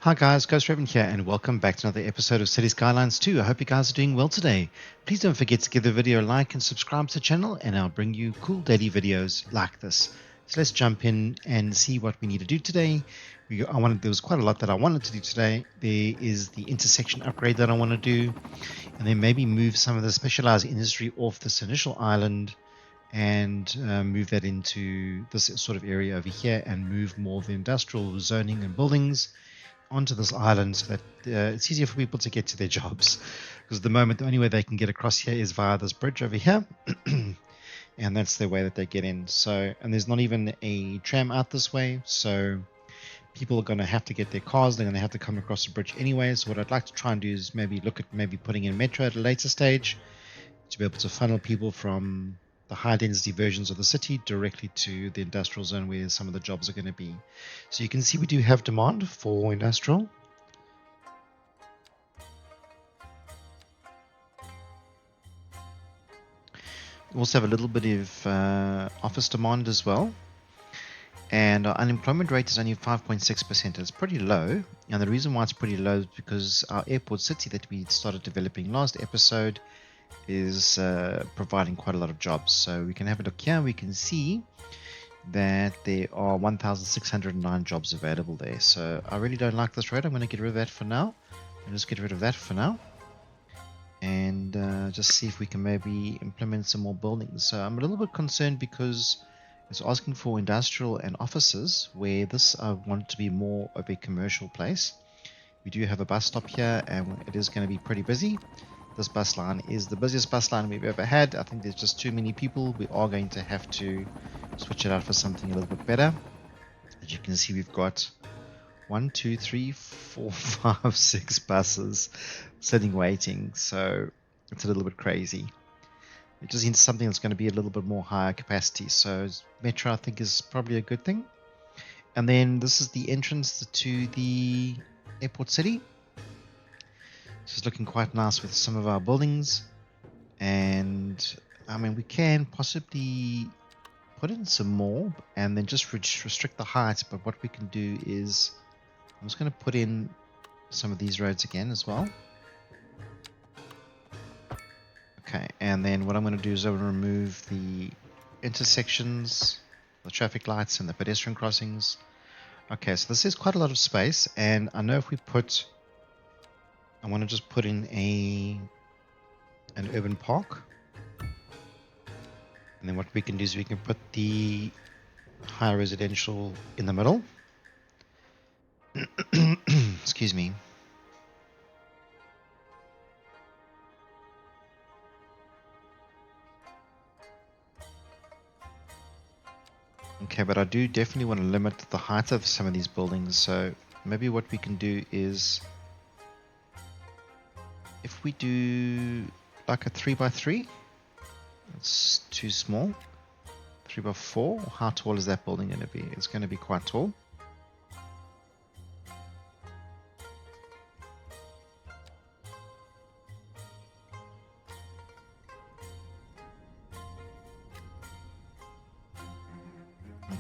Hi guys, Reshaping here and welcome back to another episode of City Skylines 2. I hope you guys are doing well today. Please don't forget to give the video a like and subscribe to the channel and I'll bring you cool daily videos like this. So let's jump in and see what we need to do today. There was quite a lot that I wanted to do today. There is the intersection upgrade that I want to do, and then maybe move some of the specialized industry off this initial island and move that into this sort of area over here and move more of the industrial zoning and buildings onto this island so that it's easier for people to get to their jobs, because at the moment the only way they can get across here is via this bridge over here and that's the way that they get in. So, and there's not even a tram out this way, so people are going to have to get their cars. They're going to have to come across the bridge anyway. So what I'd like to try and do is maybe look at putting in metro at a later stage to be able to funnel people from the high density versions of the city directly to the industrial zone where some of the jobs are going to be. So you can see we do have demand for industrial. We also have a little bit of office demand as well. And our unemployment rate is only 5.6%. It's pretty low. And the reason why it's pretty low is because our airport city that we started developing last episode is providing quite a lot of jobs. So we can have a look here. We can see that there are 1,609 jobs available there. So I really don't like this road. I'm going to get rid of that for now. I'll just get rid of that for now. And just see if we can maybe implement some more buildings. So I'm a little bit concerned because it's asking for industrial and offices, where this I want it to be more of a commercial place. We do have a bus stop here and it is going to be pretty busy. This bus line is the busiest bus line we've ever had. I think there's just too many people. We are going to have to switch it out for something a little bit better. As you can see, we've got 1, 2, 3, 4, 5, 6 buses sitting waiting. So it's a little bit crazy. It just needs something that's going to be a little bit more higher capacity. So metro, I think, is probably a good thing. And then this is the entrance to the airport city. It's looking quite nice with some of our buildings, and I mean we can possibly put in some more and then just restrict the height. But what we can do is I'm just going to put in some of these roads again as well. Okay, and then what I'm going to do is I'm going to remove the intersections, the traffic lights and the pedestrian crossings. Okay, so this is quite a lot of space, and I know if we put, I want to just put in an urban park, and then what we can do is we can put the higher residential in the middle. Excuse me. Okay, but I do definitely want to limit the height of some of these buildings, so maybe what we can do is, if we do like a 3x3, it's too small. 3x4, how tall is that building going to be? It's going to be quite tall.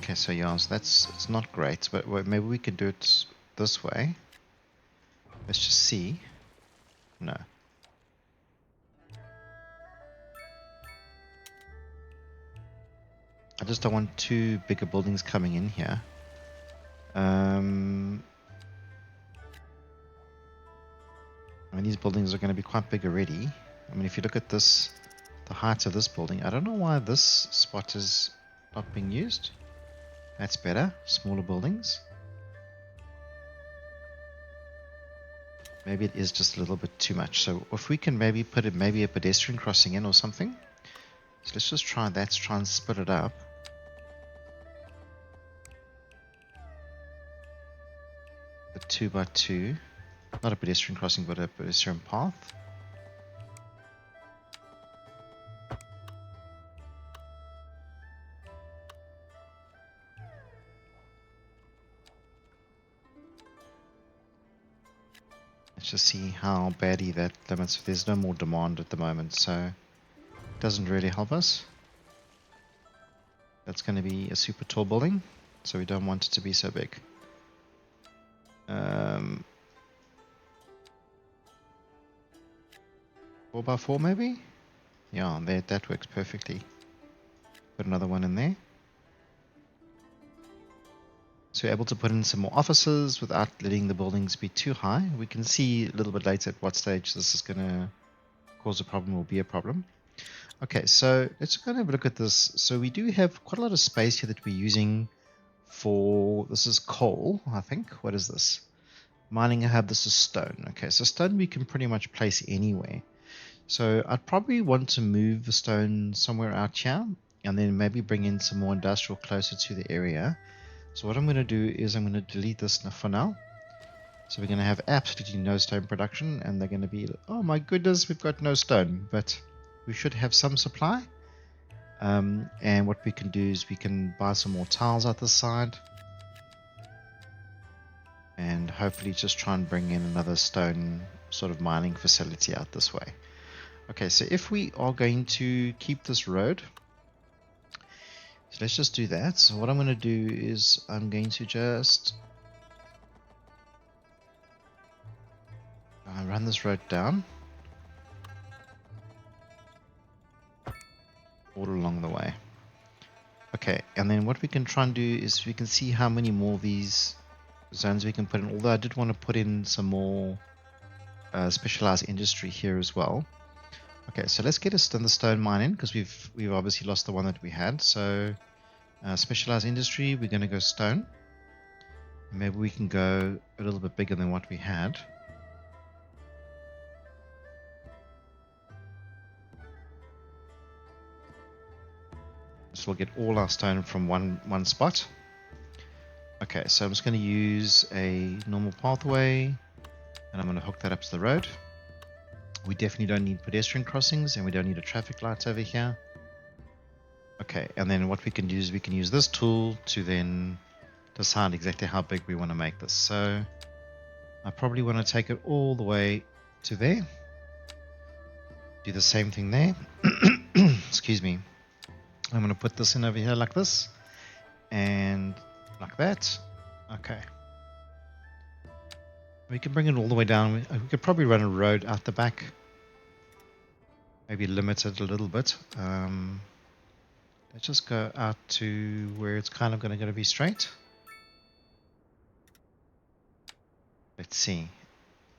Okay, so yeah, so it's not great, but maybe we can do it this way. Let's just see. No. I just don't want two bigger buildings coming in here. I mean, these buildings are going to be quite big already. I mean, if you look at this, the height of this building, I don't know why this spot is not being used. That's better. Smaller buildings. Maybe it is just a little bit too much. So if we can maybe put a pedestrian crossing in or something. So let's just try that. Let's try and split it up. A 2x2. Not a pedestrian crossing, but a pedestrian path. Let's just see how badly that limits. There's no more demand at the moment, so it doesn't really help us. That's going to be a super tall building, so we don't want it to be so big. 4x4 maybe? Yeah, that works perfectly. Put another one in there. So we're able to put in some more offices without letting the buildings be too high. We can see a little bit later at what stage this is going to cause a problem or be a problem. Okay, so let's go and have a look at this. So we do have quite a lot of space here that we're using for, this is coal, I think. What is this? Mining hub, this is stone. Okay, so stone we can pretty much place anywhere. So I'd probably want to move the stone somewhere out here and then maybe bring in some more industrial closer to the area. So what I'm going to do is I'm going to delete this for now. So we're going to have absolutely no stone production, and they're going to be, oh my goodness, we've got no stone, but we should have some supply. And what we can do is we can buy some more tiles out this side, and hopefully just try and bring in another stone sort of mining facility out this way. Okay, so if we are going to keep this road, so let's just do that. So what I'm going to do is I'm going to just run this road down all along the way. Okay, and then what we can try and do is we can see how many more of these zones we can put in, although I did want to put in some more specialized industry here as well. Okay, so let's get the stone mine in, because we've obviously lost the one that we had. So specialized industry, we're going to go stone. Maybe we can go a little bit bigger than what we had. So we'll get all our stone from one spot. Okay, so I'm just going to use a normal pathway, and I'm going to hook that up to the road. We definitely don't need pedestrian crossings, and we don't need a traffic light over here. Okay, and then what we can do is we can use this tool to then decide exactly how big we want to make this. So I probably want to take it all the way to there. Do the same thing there. Excuse me. I'm going to put this in over here like this, and like that. Okay. We can bring it all the way down. We could probably run a road out the back. Maybe limit it a little bit. Let's just go out to where it's kind of going to be straight. Let's see.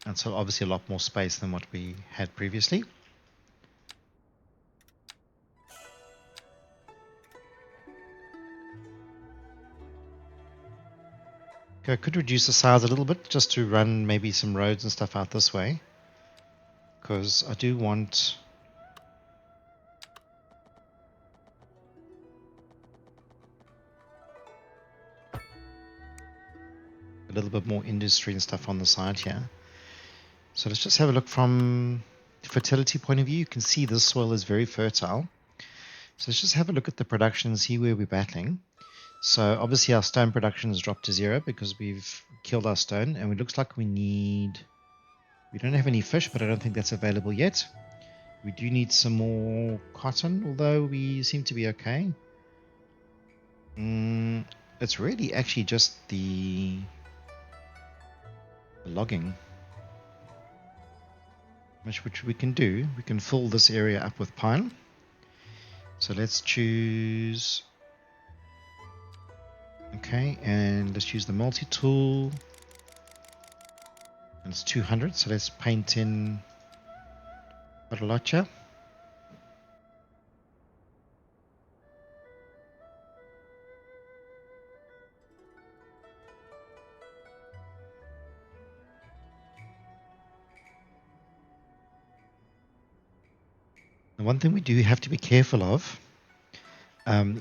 And so obviously a lot more space than what we had previously. Okay, I could reduce the size a little bit just to run maybe some roads and stuff out this way, because I do want a little bit more industry and stuff on the side here. So let's just have a look from the fertility point of view. You can see this soil is very fertile. So let's just have a look at the production and see where we're battling. So obviously our stone production has dropped to 0 because we've killed our stone, and it looks like we don't have any fish, but I don't think that's available yet. We do need some more cotton, although we seem to be okay. It's really actually just the logging, which we can do. We can fill this area up with pine. So let's choose, okay, and let's use the multi-tool. And it's 200, so let's paint in quite a lot here. The one thing we do have to be careful of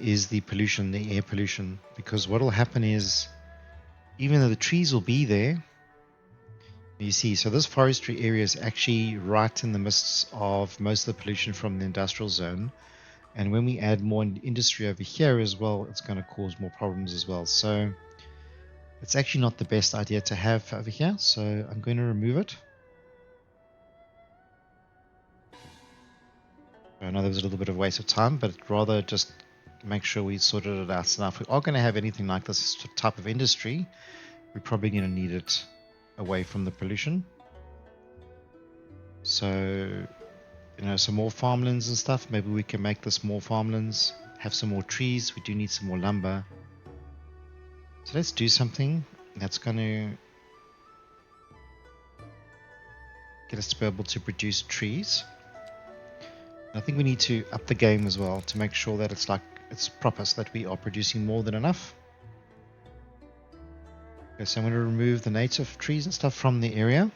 is the pollution, the air pollution, because what will happen is, even though the trees will be there, you see, so this forestry area is actually right in the midst of most of the pollution from the industrial zone, and when we add more industry over here as well, it's going to cause more problems as well. So it's actually not the best idea to have over here, so I'm going to remove it. I know there was a little bit of waste of time, but rather just make sure we sorted it out. So now if we are going to have anything like this type of industry, we're probably going to need it away from the pollution. So you know, some more farmlands and stuff. Maybe we can make this more farmlands, have some more trees. We do need some more lumber. So let's do something that's going to get us to be able to produce trees. I think we need to up the game as well to make sure that it's proper, so that we are producing more than enough. Okay, so I'm going to remove the native trees and stuff from the area.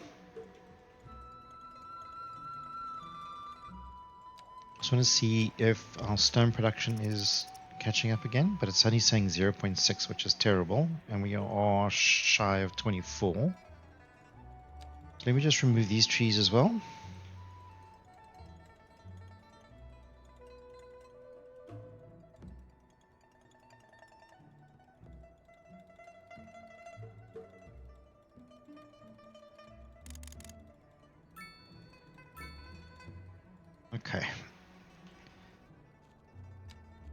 Just want to see if our stone production is catching up again, but it's only saying 0.6, which is terrible, and we are shy of 24. So let me just remove these trees as well. Okay.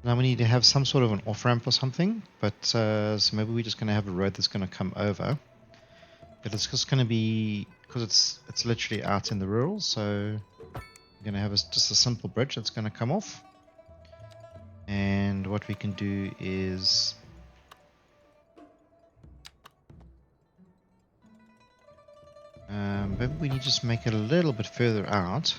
Now we need to have some sort of an off-ramp or something, but so maybe we're just going to have a road that's going to come over. But it's just going to be, because it's literally out in the rural, so we're going to have just a simple bridge that's going to come off. And what we can do is maybe we need to just make it a little bit further out.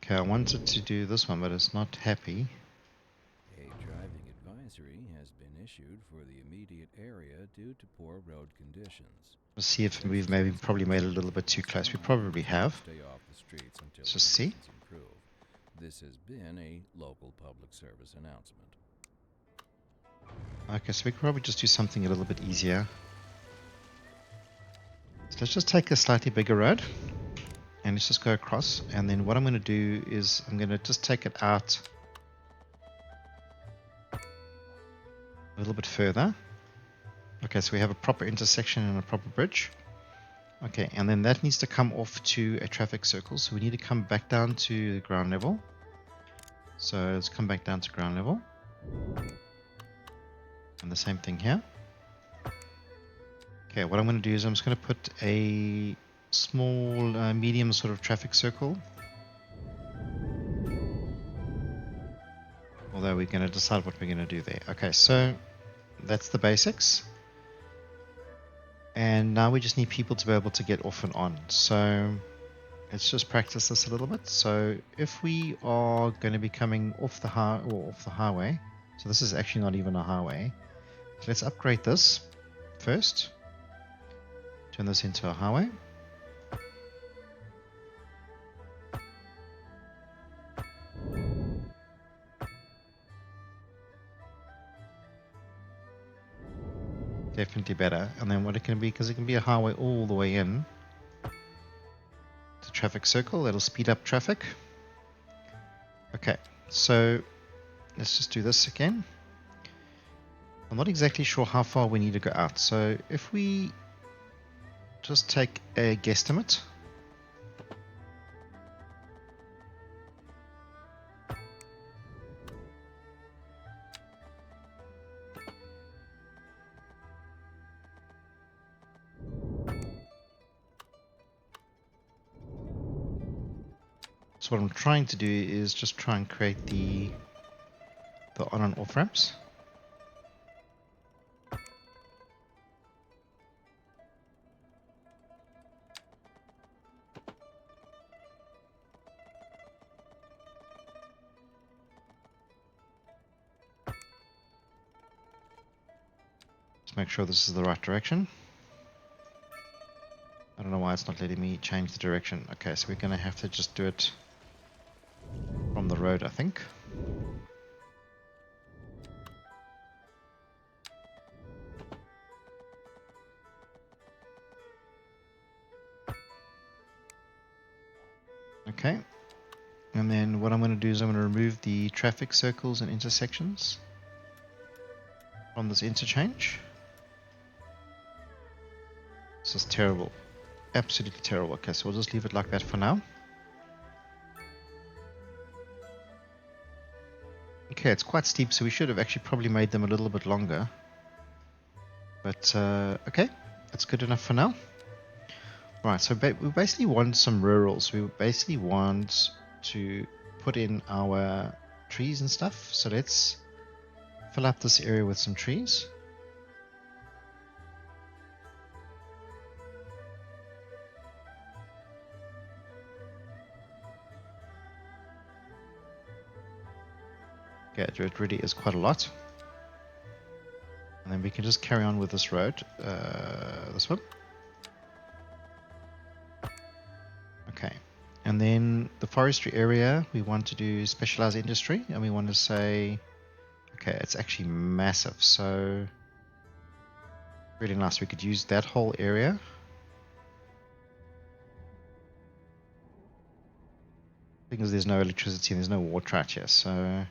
Okay, I wanted to do this one, but it's not happy. A driving advisory has been issued for the immediate area due to poor road conditions. Let's see if we've maybe probably made it a little bit too close. We probably have. Stay off the streets until Let's just see. conditions improve. This has been a local public service announcement. Okay, so we could probably just do something a little bit easier. So let's just take a slightly bigger road. And let's just go across, and then what I'm going to do is I'm going to just take it out a little bit further. Okay, so we have a proper intersection and a proper bridge. Okay, and then that needs to come off to a traffic circle, so we need to come back down to ground level. So let's come back down to ground level. And the same thing here. Okay, what I'm going to do is I'm just going to put a small, medium sort of traffic circle. Although we're going to decide what we're going to do there. Okay, so that's the basics. And now we just need people to be able to get off and on. So let's just practice this a little bit. So if we are going to be coming off the highway, so this is actually not even a highway. So let's upgrade this first. Turn this into a highway. Definitely better. And then what it can be, because it can be a highway all the way in to traffic circle, that'll speed up traffic. Okay, so let's just do this again. I'm not exactly sure how far we need to go out, so if we just take a guesstimate. So what I'm trying to do is just try and create the on and off ramps. Let's make sure this is the right direction. I don't know why it's not letting me change the direction. Okay, so we're going to have to just do it from the road, I think. Okay, and then what I'm going to do is I'm going to remove the traffic circles and intersections from this interchange. This is terrible. Absolutely terrible. Okay, so we'll just leave it like that for now. Okay, it's quite steep, so we should have actually probably made them a little bit longer. But, okay, that's good enough for now. Right, so we basically want some rurals. We basically want to put in our trees and stuff. So let's fill up this area with some trees. Okay, it really is quite a lot. And then we can just carry on with this road, this one. Okay, and then the forestry area, we want to do specialized industry, and we want to say, okay, it's actually massive, so really nice. We could use that whole area. Because there's no electricity and there's no water out here, so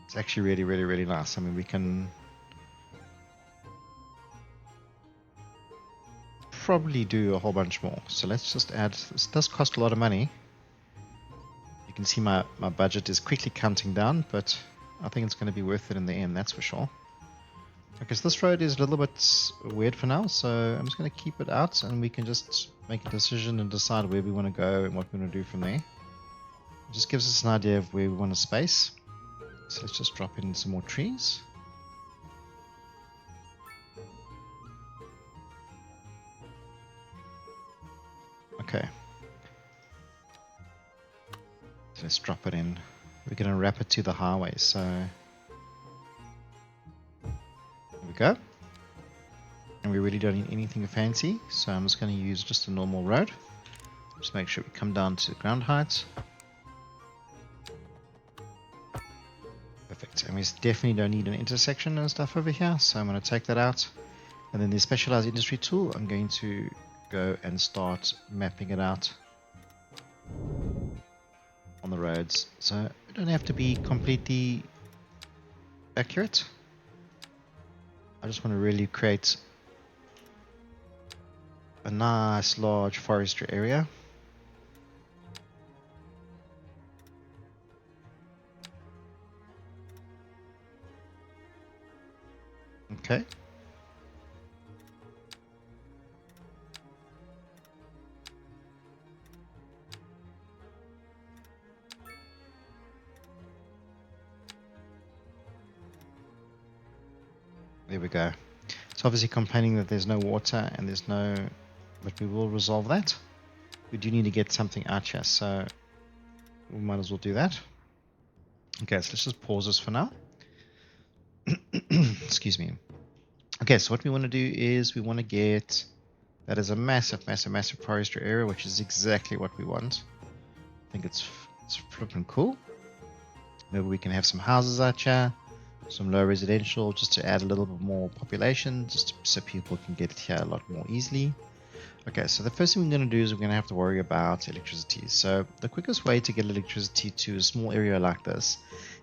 it's actually really, really, really nice. I mean, we can probably do a whole bunch more. So let's just add, this does cost a lot of money. You can see my budget is quickly counting down, but I think it's going to be worth it in the end, that's for sure. Okay, so this road is a little bit weird for now, so I'm just going to keep it out and we can just make a decision and decide where we want to go and what we want to do from there. It just gives us an idea of where we want to space. So let's just drop in some more trees. Okay. So let's drop it in. We're going to wrap it to the highway, so there we go. And we really don't need anything fancy, so I'm just going to use just a normal road. Just make sure we come down to ground height. Perfect. And we definitely don't need an intersection and stuff over here, so I'm going to take that out. And then the specialized industry tool, I'm going to go and start mapping it out on the roads. So we don't have to be completely accurate. I just want to really create a nice large forestry area. Okay. There we go. It's obviously complaining that there's no water and there's no, but we will resolve that. We do need to get something out here, so we might as well do that. Okay, so let's just pause this for now. Excuse me. Okay, so what we want to do is we want to get, that is a massive, massive, massive forestry area, which is exactly what we want. I think it's flipping cool. Maybe we can have some houses out here, some low residential, just to add a little bit more population, just so people can get here a lot more easily. Okay, so the first thing we're going to do is we're going to have to worry about electricity. So the quickest way to get electricity to a small area like this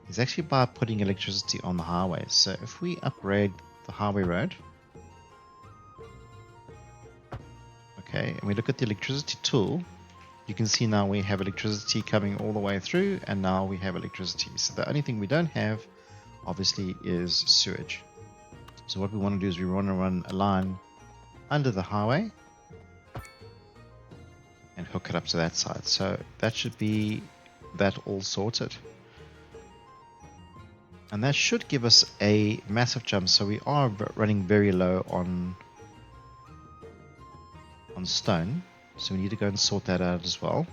is actually by putting electricity on the highway. So if we upgrade the highway road, okay, and we look at the electricity tool, you can see now we have electricity coming all the way through, and now we have electricity. So the only thing we don't have, obviously, is sewage. So what we want to do is we want to run a line under the highway and hook it up to that side. So that should be that all sorted. And that should give us a massive jump. So we are running very low on stone. So we need to go and sort that out as well.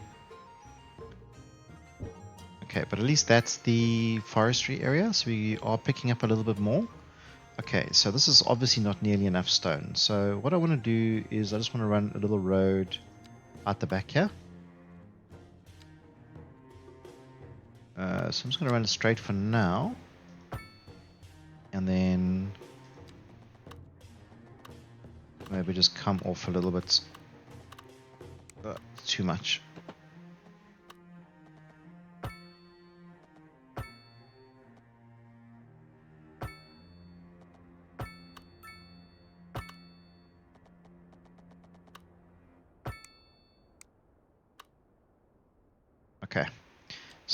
Okay, but at least that's the forestry area. So we are picking up a little bit more. Okay, so this is obviously not nearly enough stone. So what I want to do is I just want to run a little road out the back here. So I'm just going to run it straight for now. And then maybe just come off a little bit. Too much.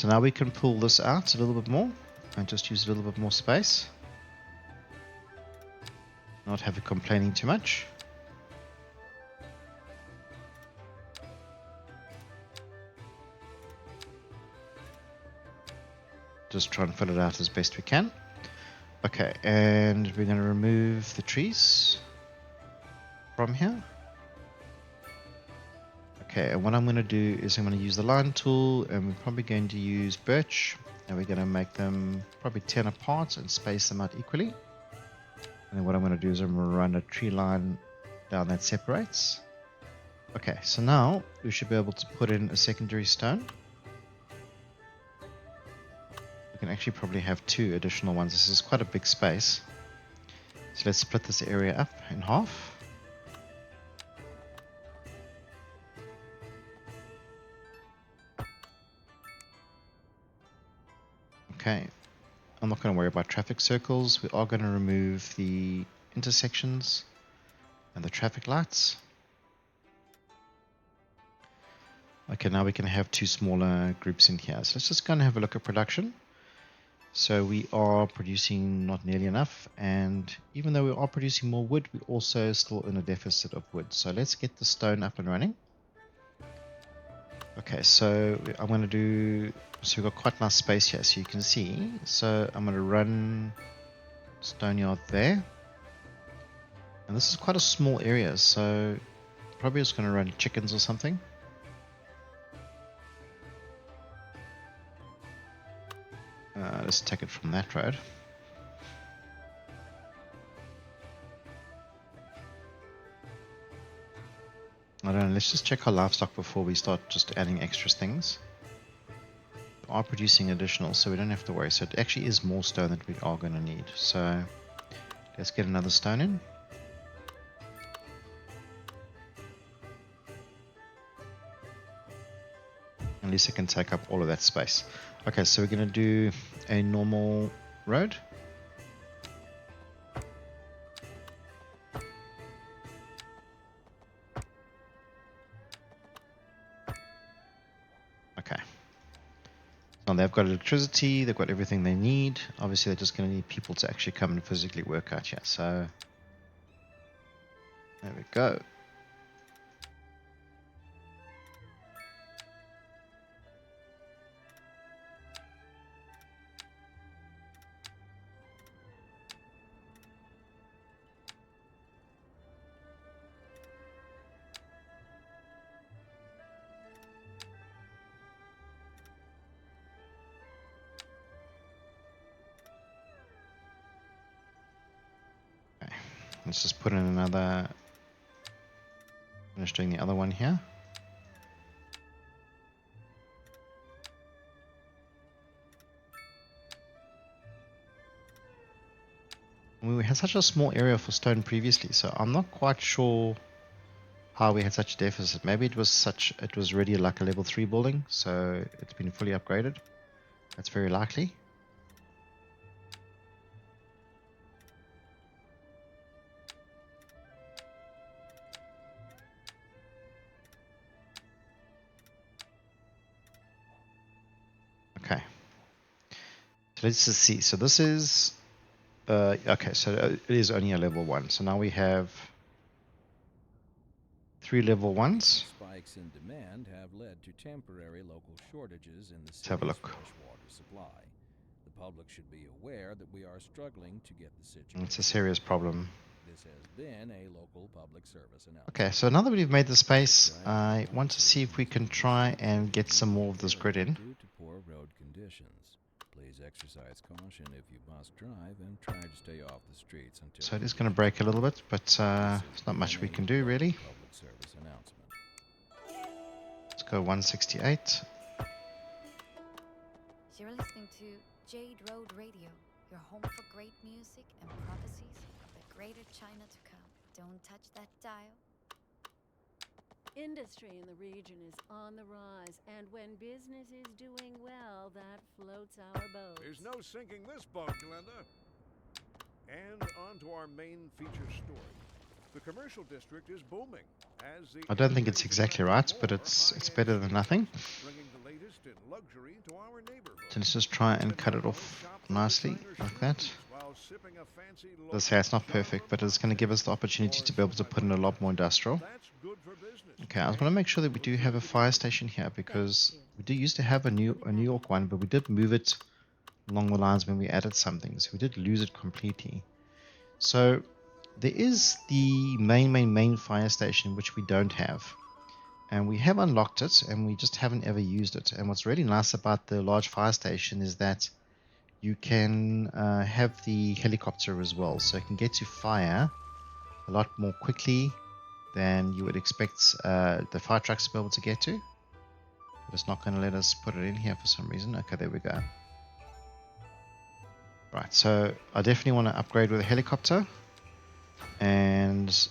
So now we can pull this out a little bit more and just use a little bit more space. Not have it complaining too much. Just try and fill it out as best we can. Okay, and we're going to remove the trees from here. Okay, and what I'm going to do is I'm going to use the line tool, and we're probably going to use birch, and we're going to make them probably 10 apart and space them out equally. And then what I'm going to do is I'm going to run a tree line down that separates. Okay, so now we should be able to put in a secondary stone. We can actually probably have 2 additional ones. This is quite a big space. So let's split this area up in half. Okay, I'm not going to worry about traffic circles. We are going to remove the intersections and the traffic lights. Okay, now we can have 2 smaller groups in here. So let's just go and have a look at production. So we are producing not nearly enough, and even though we are producing more wood, we're also still in a deficit of wood. So let's get the stone up and running. Okay, so I'm going to do, so we've got quite nice space here, so you can see. So I'm going to run stone yard there. And this is quite a small area, so probably just going to run chickens or something. Let's take it from that road. I don't know, let's just check our livestock before we start just adding extra things. We are producing additional, so we don't have to worry. So it actually is more stone that we are going to need. So let's get another stone in. At least it can take up all of that space. Okay, so we're going to do a normal road. Okay. Now they've got electricity, they've got everything they need. Obviously, they're just going to need people to actually come and physically work out here. So there we go. Let's just put in another, finish doing the other one here. We had such a small area for stone previously, so I'm not quite sure how we had such a deficit. Maybe it was already like a level 3 building, so it's been fully upgraded. That's very likely. Okay. So let's just see. So this is okay, so it is only a level 1. So now we have 3 level 1s. Spikes in demand have led to temporary local shortages in the Let's have a city's look. freshwater supply. The public should be aware that we are struggling to get the situation. It's a serious problem. This has been a local public service announcement. Okay, so now that we've made the space, I want to see if we can try and get some more of this grid in. Due to poor road conditions, please exercise caution if you must drive and try to stay off the streets until. So it is going to break a little bit, but there's not much we can do really. Public service announcement. Let's go 168. You're listening to Jade Road Radio, your home for great music and prophecies of the greater China to come. Don't touch that dial. Industry in the region is on the rise, and when business is doing well, that floats our boat. There's no sinking this boat, Glenda. And on to our main feature story. The commercial district is booming. As the I don't think area it's is exactly attracting right, but more it's high-end better than nothing. sneakers, bringing the latest in luxury to our neighborhood. So let's just try You and can cut it now off shop for nicely designer like that. shoes while sipping a fancy Let's local say it's not genre perfect, but it's going to give us the mocktail. opportunity Or to be able so to my put in a wife lot tells more me. industrial. That's good for business. Okay, I just want to And make sure that we good do for have the a fire community. station here, because you. we do used to have a New York one, but we did move it along the lines when we added something, so we did lose it completely. So there is the main fire station, which we don't have, and we have unlocked it, and we just haven't ever used it. And what's really nice about the large fire station is that you can have the helicopter as well, so it can get to fire a lot more quickly than you would expect the fire trucks to be able to get to. But it's not going to let us put it in here for some reason. Okay, there we go. Right, so I definitely want to upgrade with a helicopter and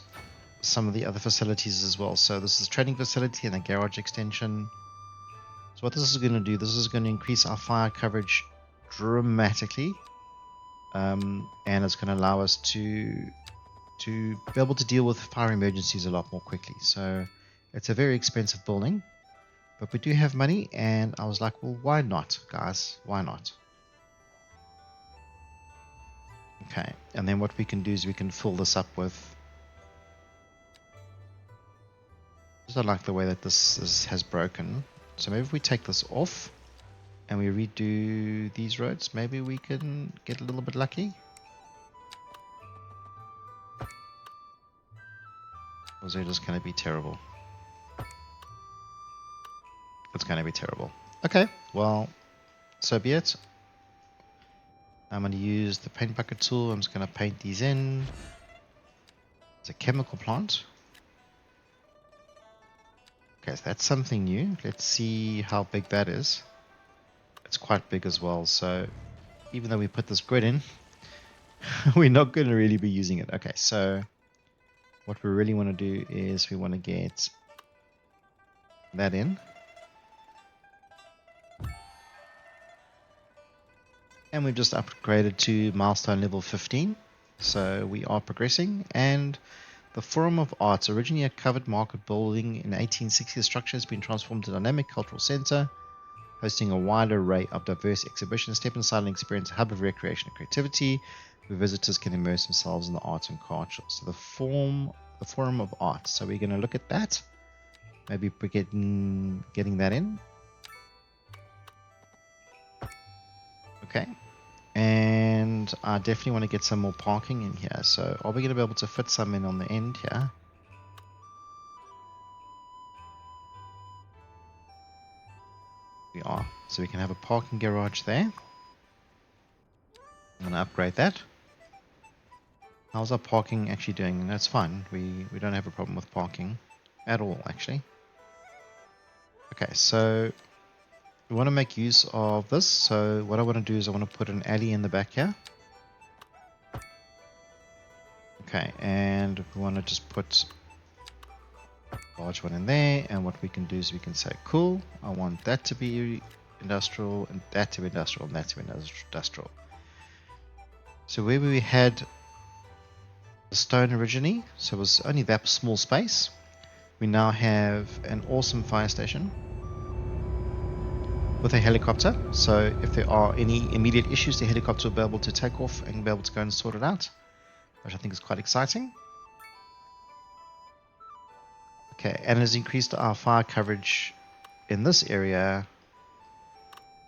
some of the other facilities as well. So this is a training facility and a garage extension. So what this is going to do, this is going to increase our fire coverage dramatically, and it's going to allow us to be able to deal with fire emergencies a lot more quickly. So it's a very expensive building, but we do have money, and I was like, well, why not, guys? Why not? Okay, and then what we can do is we can fill this up with... I don't like the way that this has broken. So maybe if we take this off and we redo these roads, maybe we can get a little bit lucky. Or is it just going to be terrible? It's going to be terrible. Okay, well, so be it. I'm going to use the paint bucket tool. I'm just going to paint these in. It's a chemical plant. Okay, so that's something new. Let's see how big that is. It's quite big as well. So even though we put this grid in, we're not going to really be using it. Okay, so what we really want to do is we want to get that in. And we've just upgraded to milestone level 15. So we are progressing. And the Forum of Arts, originally a covered market building in the 1860s, the structure has been transformed to a dynamic cultural center, hosting a wide array of diverse exhibitions. Step inside and experience a hub of recreation and creativity, where visitors can immerse themselves in the arts and culture. So the Forum of Arts. So we're going to look at that. Maybe we're getting that in. Okay. And I definitely want to get some more parking in here. So are we going to be able to fit some in on the end here? We are. So we can have a parking garage there. I'm going to upgrade that. How's our parking actually doing? That's fine. We don't have a problem with parking at all, actually. Okay, so we want to make use of this. So what I want to do is I want to put an alley in the back here. Okay, and we want to just put a large one in there. And what we can do is we can say, cool, I want that to be industrial, and that to be industrial, and that to be industrial. So where we had the stone originally, so it was only that small space, we now have an awesome fire station with a helicopter. So if there are any immediate issues, the helicopter will be able to take off and be able to go and sort it out, which I think is quite exciting. Okay, and it has increased our fire coverage in this area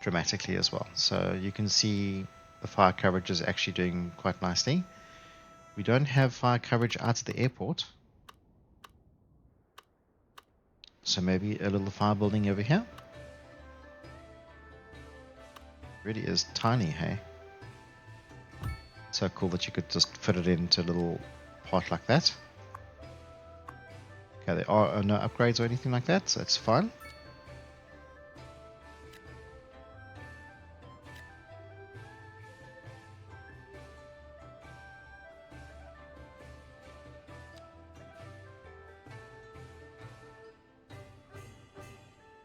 dramatically as well. So you can see the fire coverage is actually doing quite nicely. We don't have fire coverage out at the airport. So maybe a little fire building over here. Really is tiny, hey? So cool that you could just fit it into a little part like that. Okay, there are no upgrades or anything like that, so it's fine.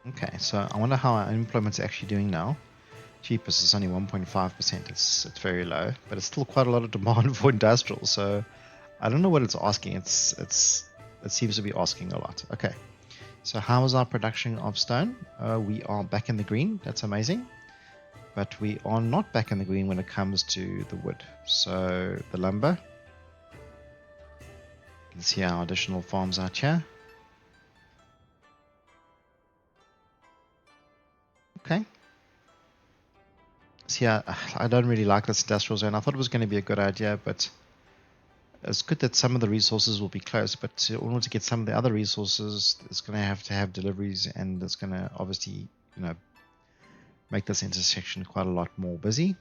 Okay, so I wonder how our unemployment's actually doing now. Cheapest is only 1.5%. It's very low, but it's still quite a lot of demand for industrial. So I don't know what it's asking. It seems to be asking a lot. Okay. So how is our production of stone? We are back in the green. That's amazing. But we are not back in the green when it comes to the wood. So the lumber. You can see our additional farms out here. Okay. See, I don't really like this industrial zone. I thought it was going to be a good idea, but it's good that some of the resources will be close. But in order to get some of the other resources, it's going to have deliveries, and it's going to obviously, make this intersection quite a lot more busy.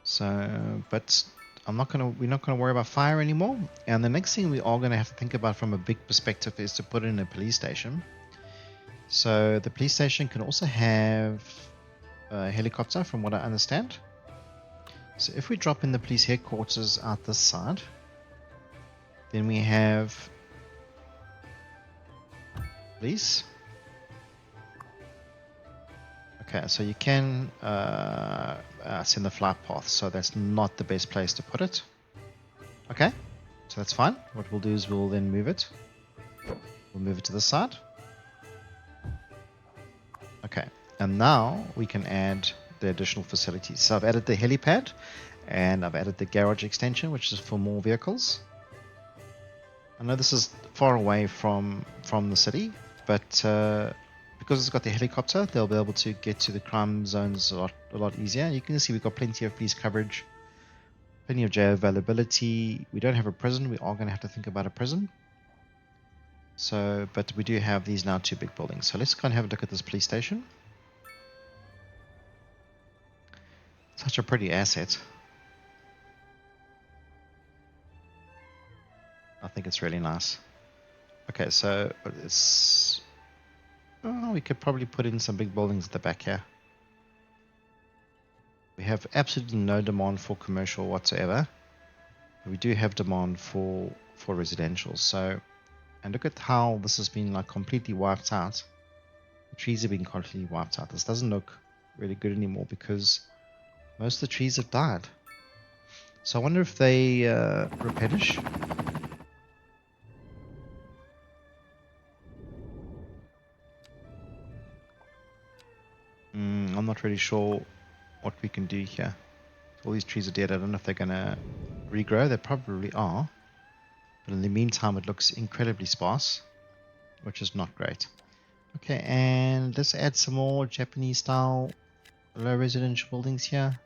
So, but we're not gonna worry about fire anymore. And the next thing we are going to have to think about from a big perspective is to put in a police station. So the police station can also have a helicopter, from what I understand. So if we drop in the police headquarters out this side, then we have police. Okay, so you can send the flight path, so that's not the best place to put it. Okay, so that's fine. What we'll do is we'll then move it. We'll move it to the side. Okay, and now we can add the additional facilities. So I've added the helipad, and I've added the garage extension, which is for more vehicles. I know this is far away from the city, but because it's got the helicopter, they'll be able to get to the crime zones a lot easier. You can see we've got plenty of police coverage, plenty of jail availability. We don't have a prison. We are going to have to think about a prison. So, but we do have these now 2 big buildings. So let's go and have a look at this police station. Such a pretty asset. I think it's really nice. Okay, so we could probably put in some big buildings at the back here. We have absolutely no demand for commercial whatsoever. We do have demand for residential. So, and look at how this has been like completely wiped out. The trees have been completely wiped out. This doesn't look really good anymore because most of the trees have died. So I wonder if they replenish. I'm not really sure what we can do here. All these trees are dead. I don't know if they're going to regrow. They probably are. But in the meantime, it looks incredibly sparse, which is not great. Okay, and let's add some more Japanese style low residential buildings here.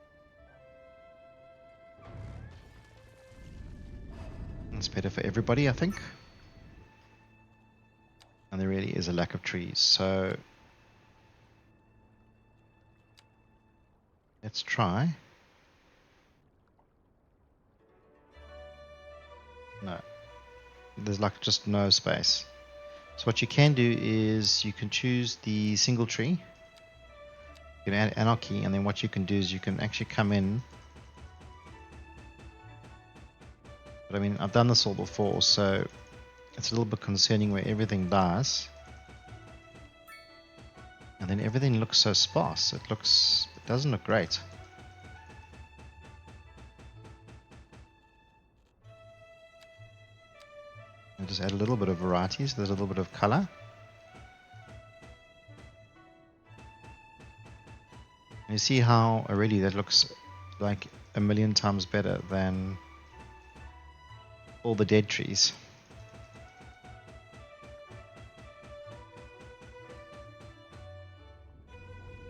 It's better for everybody, I think. And there really is a lack of trees, so let's try. No, there's like just no space. So what you can do is you can choose the single tree. You can add anarchy, and then what you can do is you can actually come in. But I mean, I've done this all before, so it's a little bit concerning where everything dies. And then everything looks so sparse. It doesn't look great. I'll just add a little bit of variety, so there's a little bit of color. And you see how already that looks like a million times better than all the dead trees.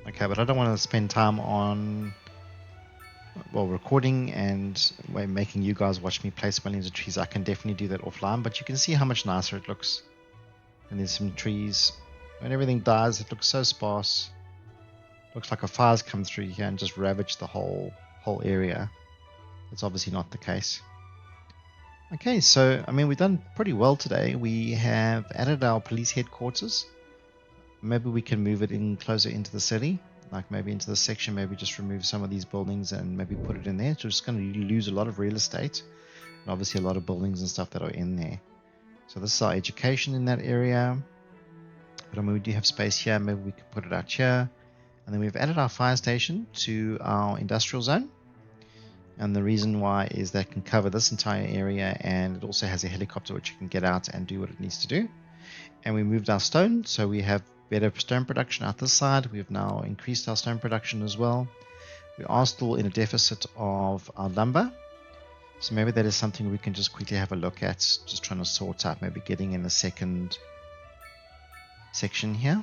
Okay, but I don't want to spend time on recording and making you guys watch me place millions of trees. I can definitely do that offline, but you can see how much nicer it looks. And there's some trees. When everything dies, it looks so sparse. Looks like a fire's come through here and just ravaged the whole area. That's obviously not the case. Okay, so I mean, we've done pretty well today. We have added our police headquarters. Maybe we can move it in closer into the city, like maybe into the section, maybe just remove some of these buildings and maybe put it in there. So it's going to lose a lot of real estate and obviously a lot of buildings and stuff that are in there. So this is our education in that area. But I mean, we do have space here. Maybe we could put it out here. And then we've added our fire station to our industrial zone. And the reason why is that can cover this entire area, and it also has a helicopter which you can get out and do what it needs to do. And we moved our stone, so we have better stone production out this side. We've now increased our stone production as well. We are still in a deficit of our lumber, so maybe that is something we can just quickly have a look at, just trying to sort out, maybe getting in a second section here.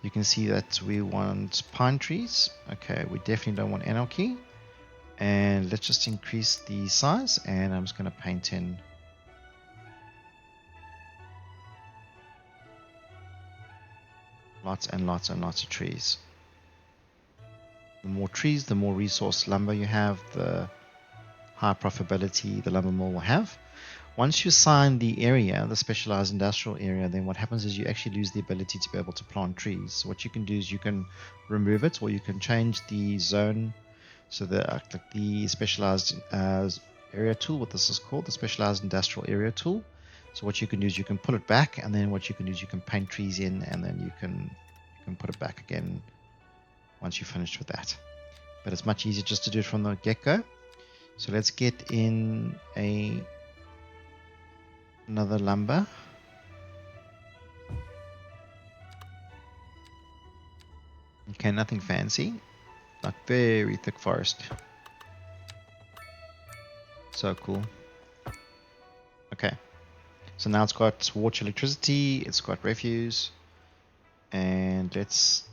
You can see that we want pine trees. Okay, we definitely don't want anarchy. And let's just increase the size, and I'm just going to paint in lots and lots and lots of trees. The more trees, the more resource lumber you have, the higher profitability the lumber mill will have. Once you assign the area, the specialized industrial area, then what happens is you actually lose the ability to be able to plant trees. So what you can do is you can remove it, or you can change the zone. So the specialized area tool, what this is called, the specialized industrial area tool. So what you can do is you can pull it back, and then what you can do is you can paint trees in, and then you can put it back again once you're finished with that. But it's much easier just to do it from the get-go. So let's get in another lumber. Okay, nothing fancy. Like very thick forest. So cool. Okay. So now it's got water, electricity, it's got refuse. And let's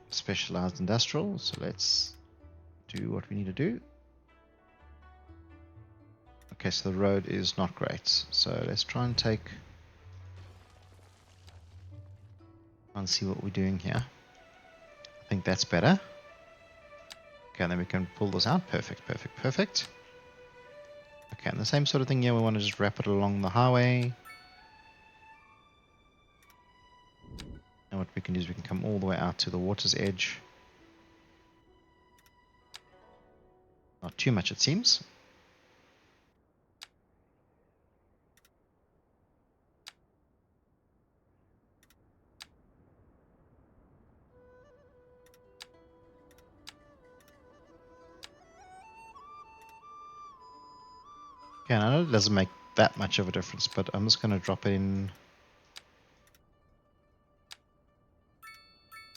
specialize industrial. So let's do what we need to do. Okay, so the road is not great. So let's try and see what we're doing here. I think that's better. Okay, and then we can pull this out. Perfect, perfect, perfect. Okay, and the same sort of thing here, we want to just wrap it along the highway. And what we can do is we can come all the way out to the water's edge. Not too much, it seems. Okay, I know it doesn't make that much of a difference, but I'm just going to drop it in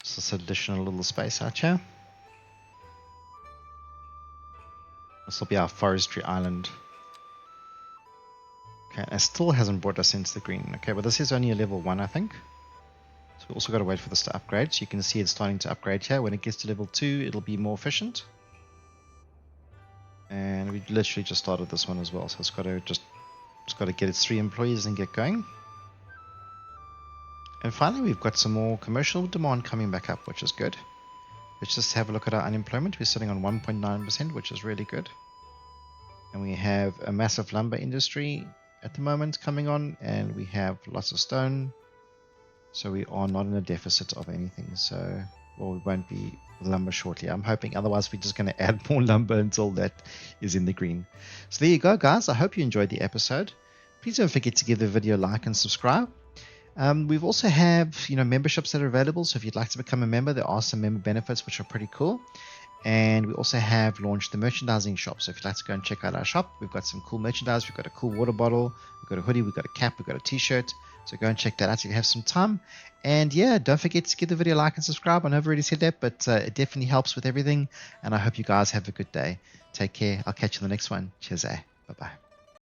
just this additional little space out here. This will be our forestry island. Okay, it still hasn't brought us into the green. Okay, but this is only a level 1, I think. So we also got to wait for this to upgrade. So you can see it's starting to upgrade here. When it gets to level 2, it'll be more efficient. And we literally just started this one as well. So it's got to get its 3 employees and get going. And finally, we've got some more commercial demand coming back up, which is good. Let's just have a look at our unemployment. We're sitting on 1.9%, which is really good. And we have a massive lumber industry at the moment coming on, and we have lots of stone. So we are not in a deficit of anything. So, well, we won't be with lumber shortly, I'm hoping. Otherwise, we're just going to add more lumber until that is in the green. So there you go, guys. I hope you enjoyed the episode. Please don't forget to give the video a like and subscribe. We've also have memberships that are available. So if you'd like to become a member, there are some member benefits which are pretty cool. And we also have launched the merchandising shop. So if you'd like to go and check out our shop, we've got some cool merchandise. We've got a cool water bottle, we've got a hoodie, we've got a cap, we've got a t-shirt. So go and check that out if you have some time. And yeah, don't forget to give the video a like and subscribe. I know I've already said that, but it definitely helps with everything. And I hope you guys have a good day. Take care. I'll catch you in the next one. Cheers. Bye-bye.